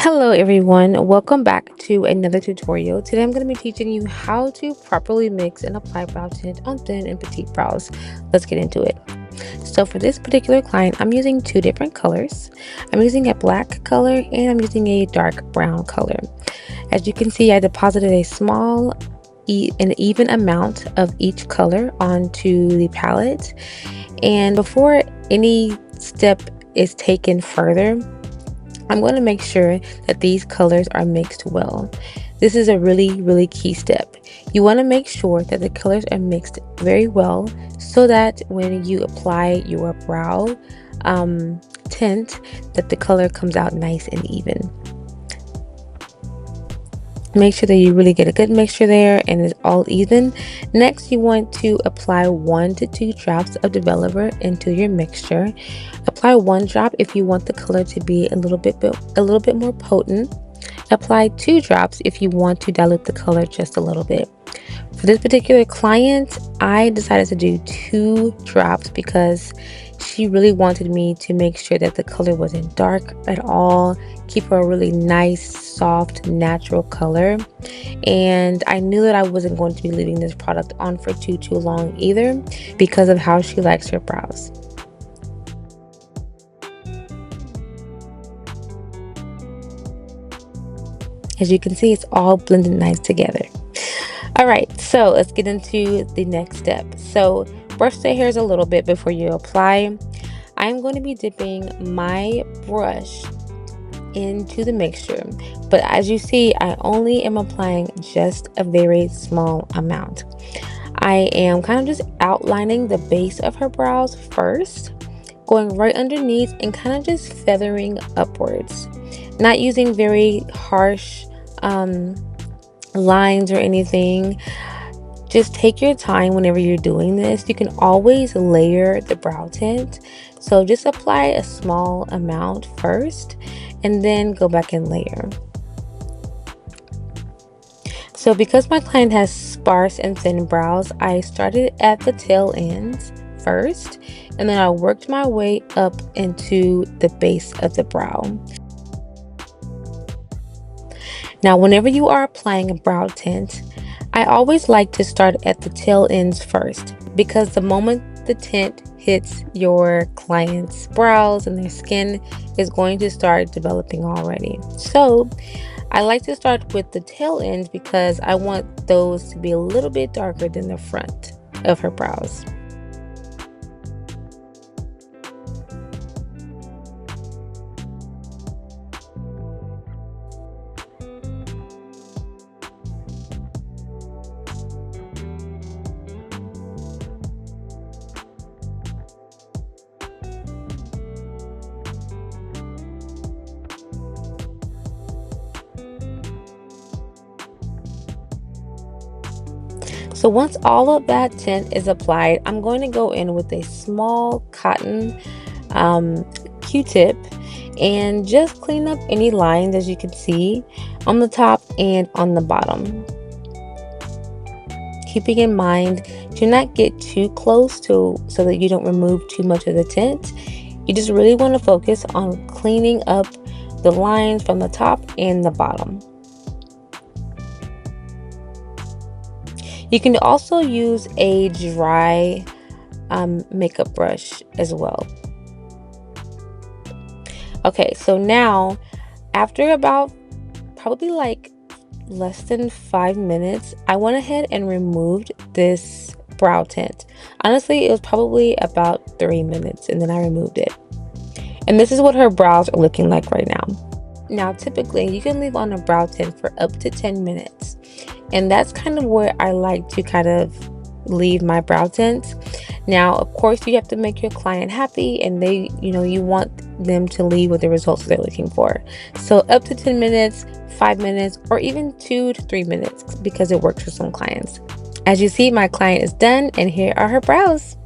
Hello everyone, welcome back to another tutorial. Today I'm going to be teaching you how to properly mix and apply brow tint on thin and petite brows. Let's get into it. So for this particular client, I'm using two different colors. I'm using a black color and I'm using a dark brown color. As you can see, I deposited a small an even amount of each color onto the palette. And before any step is taken further, I'm going to make sure that these colors are mixed well. This is a really key step. You want to make sure that the colors are mixed very well so that when you apply your brow tint, that the color comes out nice and even. Make sure that you really get a good mixture there and it's all even. Next, you want to apply 1 to 2 drops of developer into your mixture. Apply 1 drop if you want the color to be a little bit more potent. Apply 2 drops if you want to dilute the color just a little bit. For this particular client, I decided to do 2 drops because she really wanted me to make sure that the color wasn't dark at all, keep her a really nice, soft, natural color. And I knew that I wasn't going to be leaving this product on for too long either because of how she likes her brows. As you can see, it's all blended nice together. All right, so let's get into the next step. So brush the hairs a little bit before you apply. I'm going to be dipping my brush into the mixture, but as you see, I only am applying just a very small amount. I am kind of just outlining the base of her brows first, going right underneath and kind of just feathering upwards, not using very harsh lines or anything. Just take your time whenever you're doing this. You can always layer the brow tint, so just apply a small amount first and then go back and layer. So because my client has sparse and thin brows, I started at the tail ends first and then I worked my way up into the base of the brow. Now whenever you are applying a brow tint, I always like to start at the tail ends first, because the moment the tint hits your client's brows and their skin is going to start developing already. So I like to start with the tail ends because I want those to be a little bit darker than the front of her brows. So once all of that tint is applied, I'm going to go in with a small cotton Q-tip and just clean up any lines, as you can see, on the top and on the bottom. Keeping in mind, do not get too close so that you don't remove too much of the tint. You just really want to focus on cleaning up the lines from the top and the bottom. You can also use a dry makeup brush as well. Okay, so now after about probably like less than 5 minutes, I went ahead and removed this brow tint. Honestly, it was probably about 3 minutes and then I removed it. And this is what her brows are looking like right now. Now, typically, you can leave on a brow tint for up to 10 minutes. And that's kind of where I like to kind of leave my brow tints. Now, of course, you have to make your client happy and you want them to leave with the results they're looking for. So up to 10 minutes, 5 minutes, or even 2 to 3 minutes because it works for some clients. As you see, my client is done and here are her brows.